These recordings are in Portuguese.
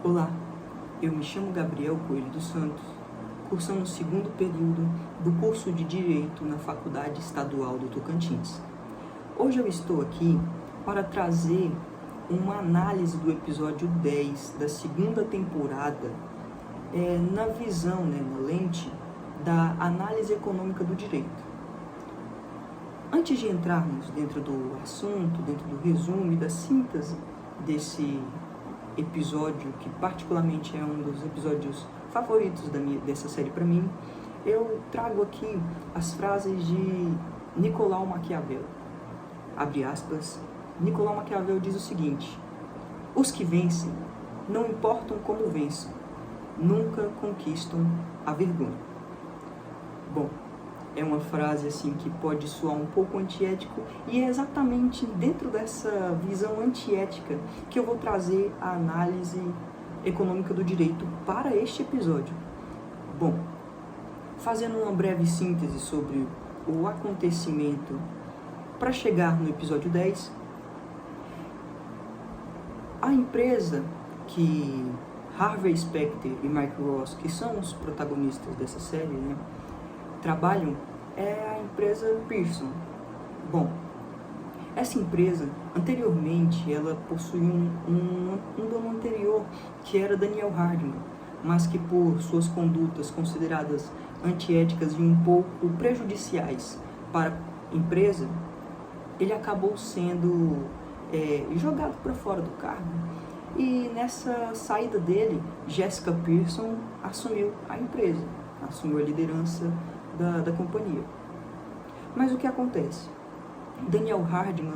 Olá, eu me chamo Gabriel Coelho dos Santos, cursando o segundo período do curso de Direito na Faculdade Estadual do Tocantins. Hoje eu estou aqui para trazer uma análise do episódio 10 da segunda temporada, na visão, na lente da análise econômica do direito. Antes de entrarmos dentro do assunto, dentro do resumo e da síntese desse episódio, que particularmente é um dos episódios favoritos dessa série para mim, eu trago aqui as frases de Nicolau Maquiavel. Abre aspas, Nicolau Maquiavel diz o seguinte: os que vencem não importam como vençam, nunca conquistam a vergonha. Bom, é uma frase assim que pode soar um pouco antiético, e é exatamente dentro dessa visão antiética que eu vou trazer a análise econômica do direito para este episódio. Bom, fazendo uma breve síntese sobre o acontecimento para chegar no episódio 10, a empresa que Harvey Specter e Mike Ross, que são os protagonistas dessa série, trabalham, é a empresa Pearson. Bom, essa empresa, anteriormente, ela possuía um dono anterior, que era Daniel Hardman, mas que por suas condutas consideradas antiéticas e um pouco prejudiciais para a empresa, ele acabou sendo jogado para fora do cargo. E nessa saída dele, Jessica Pearson assumiu a empresa, assumiu a liderança da companhia. Mas o que acontece? Daniel Hardman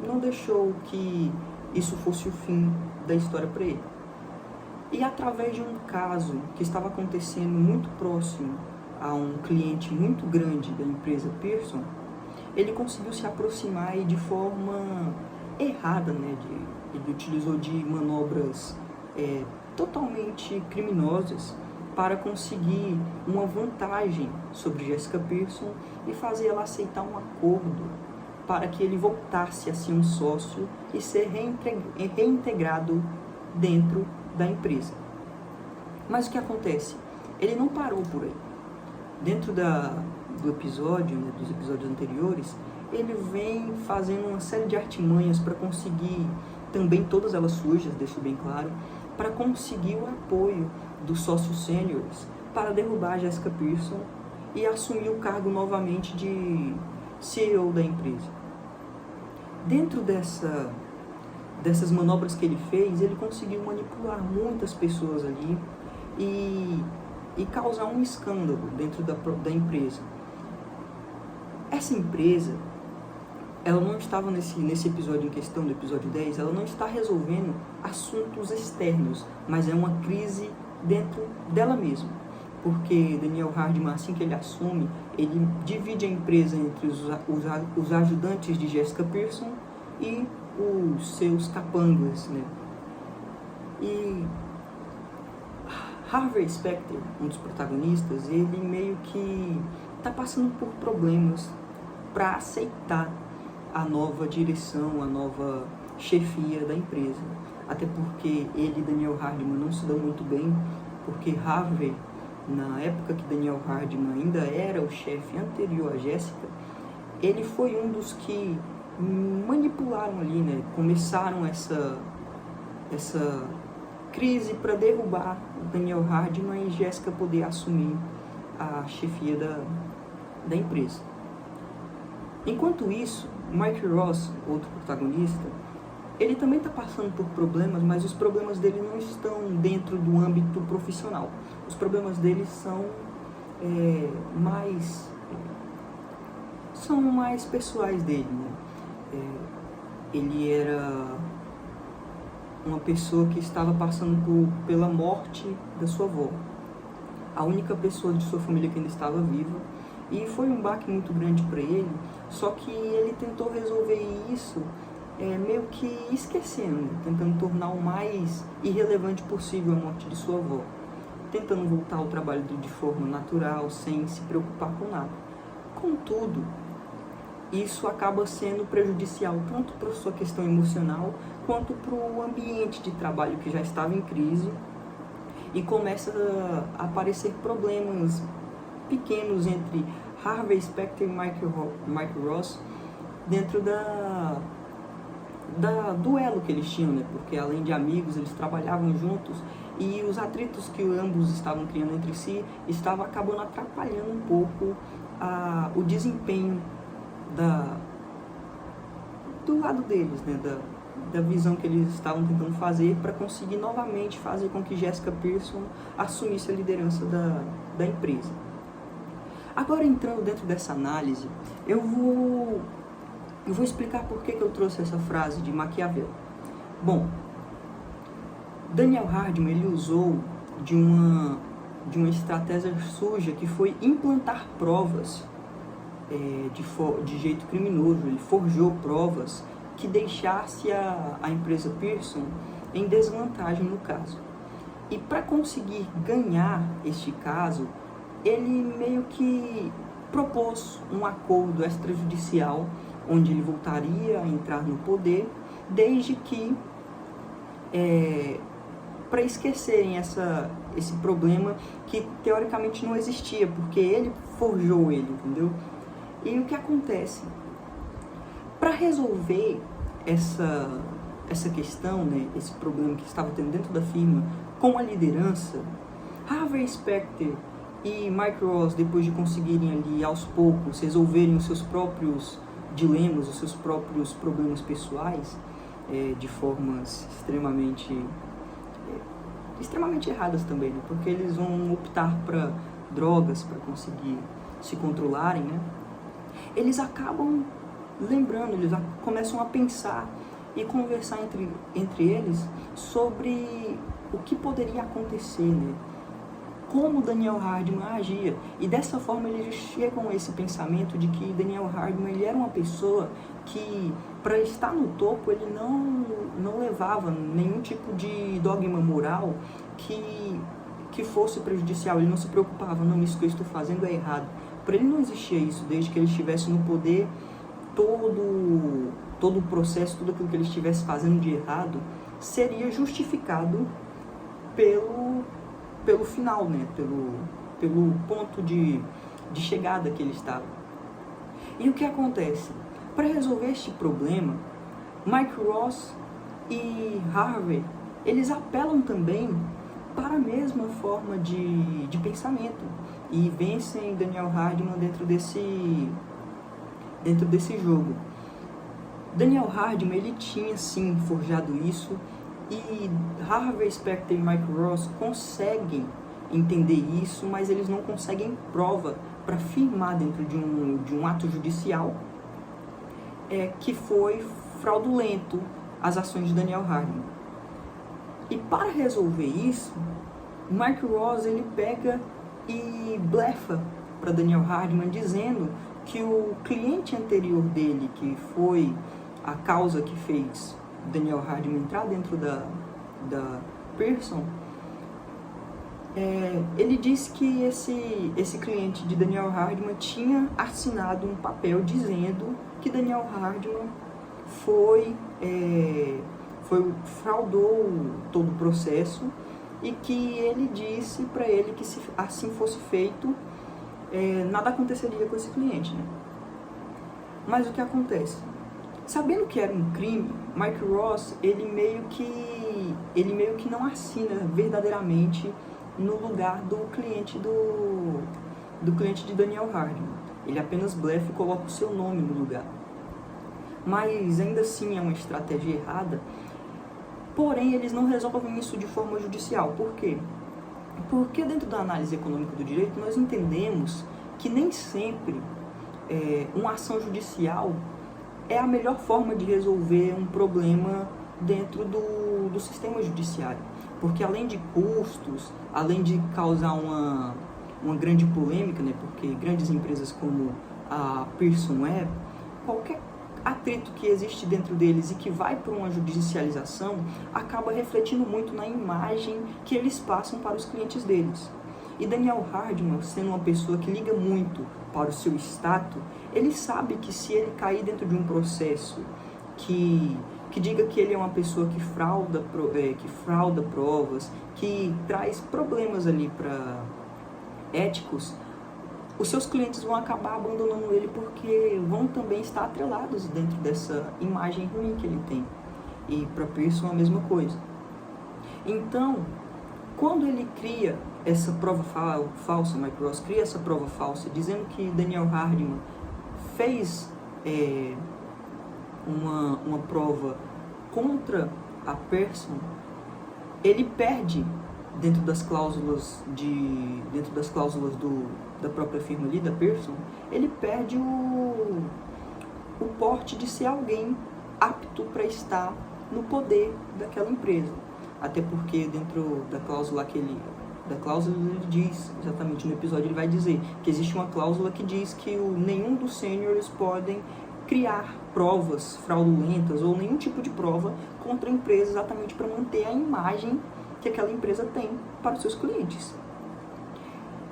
não deixou que isso fosse o fim da história para ele. E através de um caso que estava acontecendo muito próximo a um cliente muito grande da empresa Pearson, ele conseguiu se aproximar e de forma errada, ele utilizou de manobras totalmente criminosas para conseguir uma vantagem sobre Jessica Pearson e fazer ela aceitar um acordo para que ele voltasse a ser um sócio e ser reintegrado dentro da empresa. Mas o que acontece? Ele não parou por aí. Dentro do episódio, dos episódios anteriores, ele vem fazendo uma série de artimanhas para conseguir, também todas elas sujas, deixo bem claro, para conseguir o apoio dos sócios sêniores para derrubar Jessica Pearson e assumir o cargo novamente de CEO da empresa. Dentro dessas manobras que ele fez, ele conseguiu manipular muitas pessoas ali e causar um escândalo dentro da empresa. Essa empresa, ela não estava nesse episódio em questão, do episódio 10, ela não está resolvendo assuntos externos, mas é uma crise dentro dela mesma. Porque Daniel Hardman, assim que ele assume, ele divide a empresa entre os ajudantes de Jessica Pearson e os seus capangas, E Harvey Specter, um dos protagonistas, ele meio que está passando por problemas para aceitar a nova direção, a nova chefia da empresa. Até porque ele e Daniel Hardman não se dão muito bem, porque Harvey, na época que Daniel Hardman ainda era o chefe anterior a Jessica, ele foi um dos que manipularam ali, começaram essa crise para derrubar Daniel Hardman e Jessica poder assumir a chefia da empresa. Enquanto isso, Mike Ross, outro protagonista, ele também está passando por problemas, mas os problemas dele não estão dentro do âmbito profissional. Os problemas dele são mais pessoais dele, Ele era uma pessoa que estava passando pela morte da sua avó, a única pessoa de sua família que ainda estava viva, e foi um baque muito grande para ele. Só que ele tentou resolver isso meio que esquecendo, tentando tornar o mais irrelevante possível a morte de sua avó, tentando voltar ao trabalho de forma natural, sem se preocupar com nada. Contudo, isso acaba sendo prejudicial tanto para sua questão emocional quanto para o ambiente de trabalho que já estava em crise, e começa a aparecer problemas pequenos entre Harvey Specter e Mike Ross dentro do elo que eles tinham, né? Porque além de amigos, eles trabalhavam juntos, e os atritos que ambos estavam criando entre si estavam acabando atrapalhando um pouco o desempenho do lado deles, né? Da visão que eles estavam tentando fazer para conseguir novamente fazer com que Jessica Pearson assumisse a liderança da empresa. Agora, entrando dentro dessa análise, eu vou explicar por que eu trouxe essa frase de Maquiavel. Bom, Daniel Hardman, ele usou de uma estratégia suja que foi implantar provas de jeito criminoso. Ele forjou provas que deixasse a empresa Pearson em desvantagem no caso. E para conseguir ganhar este caso, ele meio que propôs um acordo extrajudicial, onde ele voltaria a entrar no poder, desde que, para esquecerem esse problema que teoricamente não existia, porque ele forjou ele, entendeu? E o que acontece? Para resolver essa questão, né, esse problema que estava tendo dentro da firma com a liderança, Harvey Specter e Mike Ross, depois de conseguirem ali aos poucos resolverem os seus próprios dilemas, os seus próprios problemas pessoais, de formas extremamente erradas também, né? Porque eles vão optar para drogas para conseguir se controlarem, né? Eles acabam lembrando, eles começam a pensar e conversar entre eles sobre o que poderia acontecer, né? Como Daniel Hardman agia. E dessa forma eles chegam a esse pensamento de que Daniel Hardman, ele era uma pessoa que, para estar no topo, ele não levava nenhum tipo de dogma moral que fosse prejudicial. Ele não se preocupava, não, isso que eu estou fazendo é errado. Para ele não existia isso, desde que ele estivesse no poder, todo o processo, tudo aquilo que ele estivesse fazendo de errado, seria justificado pelo final, né? Pelo ponto de chegada que ele estava. E o que acontece? Para resolver este problema, Mike Ross e Harvey, eles apelam também para a mesma forma de pensamento e vencem Daniel Hardman dentro desse jogo. Daniel Hardman, ele tinha sim forjado isso, e Harvey Specter e Mike Ross conseguem entender isso, mas eles não conseguem prova para firmar dentro de um ato judicial que foi fraudulento as ações de Daniel Hardman. E para resolver isso, Mike Ross, ele pega e blefa para Daniel Hardman, dizendo que o cliente anterior dele, que foi a causa que fez Daniel Hardman entrar dentro da Pearson, ele disse que esse cliente de Daniel Hardman tinha assinado um papel dizendo que Daniel Hardman fraudou todo o processo, e que ele disse para ele que, se assim fosse feito, nada aconteceria com esse cliente, né? Mas o que acontece? Sabendo que era um crime, Mike Ross, ele meio que não assina verdadeiramente no lugar do cliente de Daniel Hardman. Ele apenas blefa e coloca o seu nome no lugar. Mas ainda assim é uma estratégia errada. Porém, eles não resolvem isso de forma judicial. Por quê? Porque dentro da análise econômica do direito, nós entendemos que nem sempre uma ação judicial é a melhor forma de resolver um problema dentro do sistema judiciário. Porque além de custos, além de causar uma grande polêmica, né, porque grandes empresas como a Pearson Web, qualquer atrito que existe dentro deles e que vai para uma judicialização acaba refletindo muito na imagem que eles passam para os clientes deles. E Daniel Hardman, sendo uma pessoa que liga muito para o seu status, ele sabe que se ele cair dentro de um processo que que diga que ele é uma pessoa que frauda provas, que traz problemas ali para éticos, os seus clientes vão acabar abandonando ele porque vão também estar atrelados dentro dessa imagem ruim que ele tem. E para Pearson a mesma coisa. Então, quando ele cria essa prova falsa, Mike Ross cria essa prova falsa, dizendo que Daniel Hardman fez uma prova contra a Pearson, ele perde dentro das cláusulas da própria firma ali, da Pearson, ele perde o porte de ser alguém apto para estar no poder daquela empresa. Até porque dentro da cláusula ele diz, exatamente no episódio ele vai dizer que existe uma cláusula que diz que nenhum dos sêniores podem criar provas fraudulentas ou nenhum tipo de prova contra a empresa, exatamente para manter a imagem que aquela empresa tem para os seus clientes.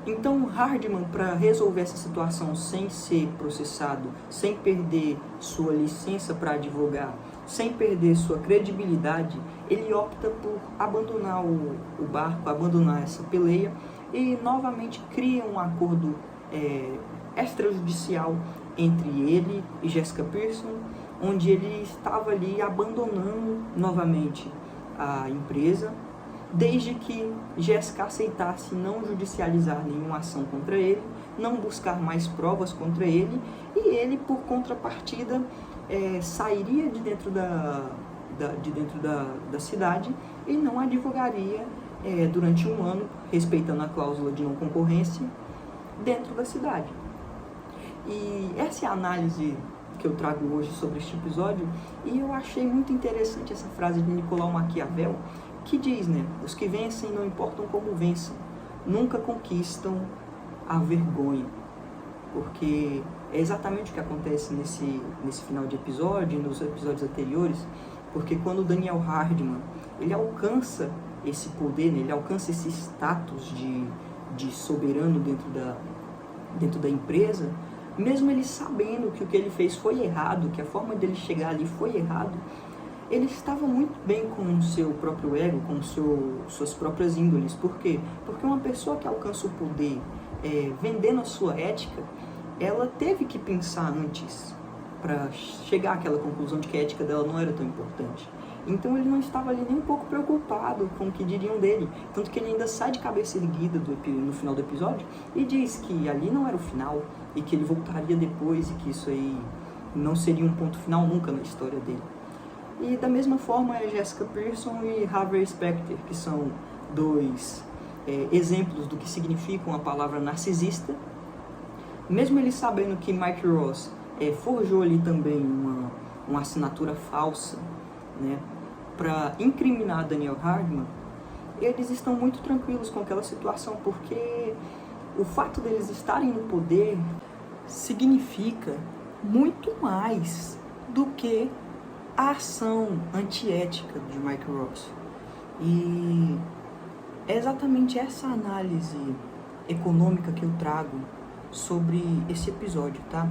Então, Hardman, para resolver essa situação sem ser processado, sem perder sua licença para advogar, sem perder sua credibilidade, ele opta por abandonar o barco, abandonar essa peleia e novamente cria um acordo extrajudicial entre ele e Jessica Pearson, onde ele estava ali abandonando novamente a empresa, desde que Jessica aceitasse não judicializar nenhuma ação contra ele, não buscar mais provas contra ele, e ele, por contrapartida, sairia de dentro da cidade e não advogaria durante um ano, respeitando a cláusula de não concorrência, dentro da cidade. E essa é a análise que eu trago hoje sobre este episódio, e eu achei muito interessante essa frase de Nicolau Maquiavel, que diz, né, os que vencem não importam como vençam, nunca conquistam a vergonha. Porque é exatamente o que acontece nesse final de episódio, nos episódios anteriores, porque quando o Daniel Hardman, ele alcança esse poder, né, ele alcança esse status de soberano dentro da empresa, mesmo ele sabendo que o que ele fez foi errado, que a forma dele chegar ali foi errado, ele estava muito bem com o seu próprio ego, com suas próprias índoles. Por quê? Porque uma pessoa que alcança o poder vendendo a sua ética, ela teve que pensar antes para chegar àquela conclusão de que a ética dela não era tão importante. Então ele não estava ali nem um pouco preocupado com o que diriam dele. Tanto que ele ainda sai de cabeça erguida no final do episódio e diz que ali não era o final e que ele voltaria depois e que isso aí não seria um ponto final nunca na história dele. E da mesma forma é Jessica Pearson e Harvey Specter, que são dois exemplos do que significa uma palavra narcisista. Mesmo ele sabendo que Mike Ross forjou ali também uma assinatura falsa, né, para incriminar Daniel Hardman, eles estão muito tranquilos com aquela situação, porque o fato deles estarem no poder significa muito mais do que a ação antiética de Mike Ross. E é exatamente essa análise econômica que eu trago sobre esse episódio, tá?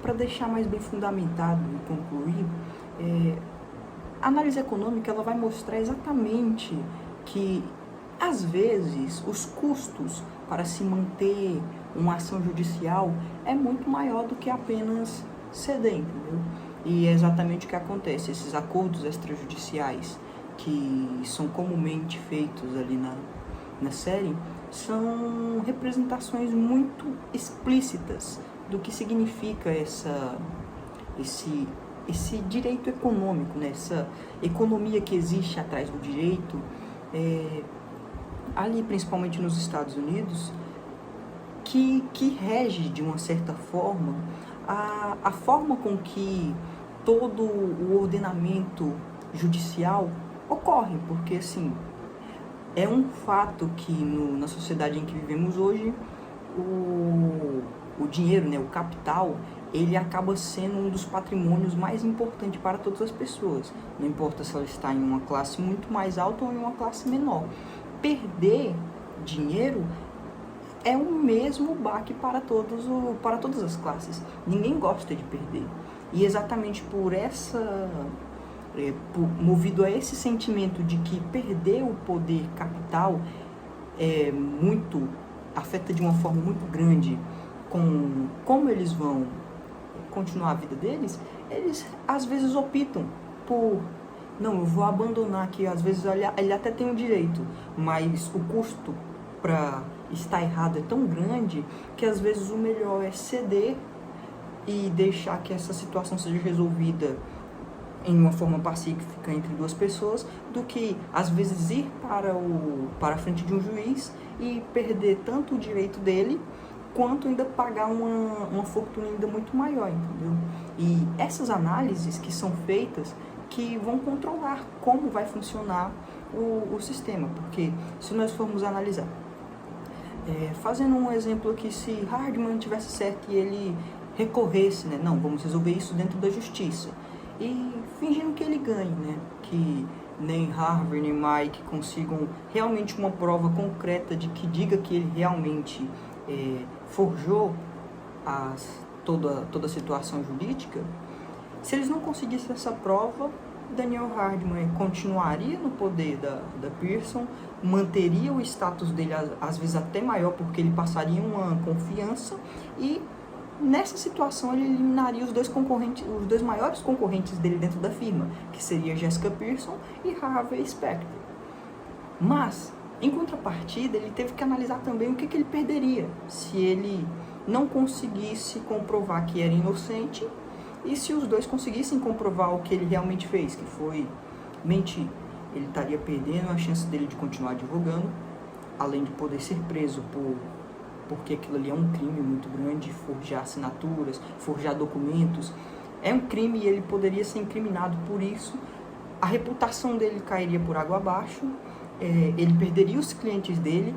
Para deixar mais bem fundamentado e concluir, a análise econômica ela vai mostrar exatamente que, às vezes, os custos para se manter uma ação judicial é muito maior do que apenas ceder, entendeu? E é exatamente o que acontece. Esses acordos extrajudiciais que são comumente feitos ali na série são representações muito explícitas do que significa esse direito econômico, né? Essa economia que existe atrás do direito, ali principalmente nos Estados Unidos, que rege de uma certa forma a forma com que todo o ordenamento judicial ocorre, porque assim, é um fato que na sociedade em que vivemos hoje, o dinheiro, né, o capital, ele acaba sendo um dos patrimônios mais importantes para todas as pessoas. Não importa se ela está em uma classe muito mais alta ou em uma classe menor. Perder dinheiro é o mesmo baque para todas as classes. Ninguém gosta de perder. E exatamente por essa movido a esse sentimento de que perder o poder capital afeta de uma forma muito grande com como eles vão continuar a vida deles, eles às vezes optam por, não, eu vou abandonar aqui, às vezes ele até tem o direito, mas o custo para estar errado é tão grande que às vezes o melhor é ceder e deixar que essa situação seja resolvida em uma forma pacífica entre duas pessoas, do que às vezes ir para a frente de um juiz e perder tanto o direito dele quanto ainda pagar uma fortuna ainda muito maior, entendeu? E essas análises que são feitas que vão controlar como vai funcionar o sistema, porque se nós formos analisar, fazendo um exemplo aqui, se Hardman tivesse certo e ele recorresse, né, não, vamos resolver isso dentro da justiça, e fingindo que ele ganhe, né, que nem Harvey nem Mike consigam realmente uma prova concreta de que diga que ele realmente forjou toda a situação jurídica. Se eles não conseguissem essa prova, Daniel Hardman continuaria no poder da Pearson, manteria o status dele às vezes até maior, porque ele passaria uma confiança, e nessa situação ele eliminaria os dois maiores concorrentes dele dentro da firma, que seria Jessica Pearson e Harvey Specter. Mas, em contrapartida, ele teve que analisar também o que ele perderia se ele não conseguisse comprovar que era inocente, e se os dois conseguissem comprovar o que ele realmente fez, que foi mentir. Ele estaria perdendo a chance dele de continuar advogando, além de poder ser preso porque aquilo ali é um crime muito grande, forjar assinaturas, forjar documentos. É um crime e ele poderia ser incriminado por isso. A reputação dele cairia por água abaixo, ele perderia os clientes dele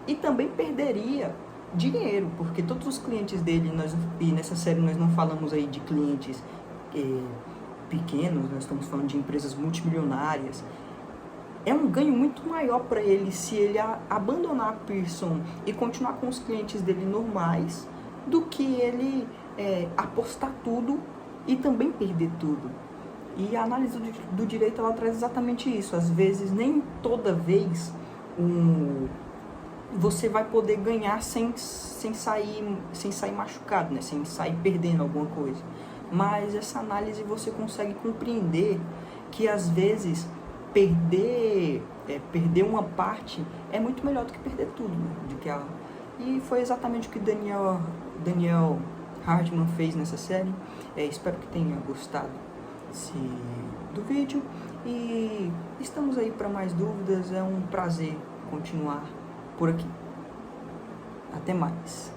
e também perderia dinheiro, porque todos os clientes dele, e nessa série nós não falamos aí de clientes pequenos, nós estamos falando de empresas multimilionárias. É um ganho muito maior para ele se ele abandonar a Pearson e continuar com os clientes dele normais, do que ele apostar tudo e também perder tudo. E a análise do direito, ela traz exatamente isso. Às vezes, nem toda vez você vai poder ganhar sem sair machucado, né? Sem sair perdendo alguma coisa. Mas essa análise você consegue compreender que às vezes perder uma parte é muito melhor do que perder tudo, né? E foi exatamente o que Daniel Hardman fez nessa série. Espero que tenha gostado do vídeo e estamos aí para mais dúvidas. É um prazer continuar por aqui. Até mais.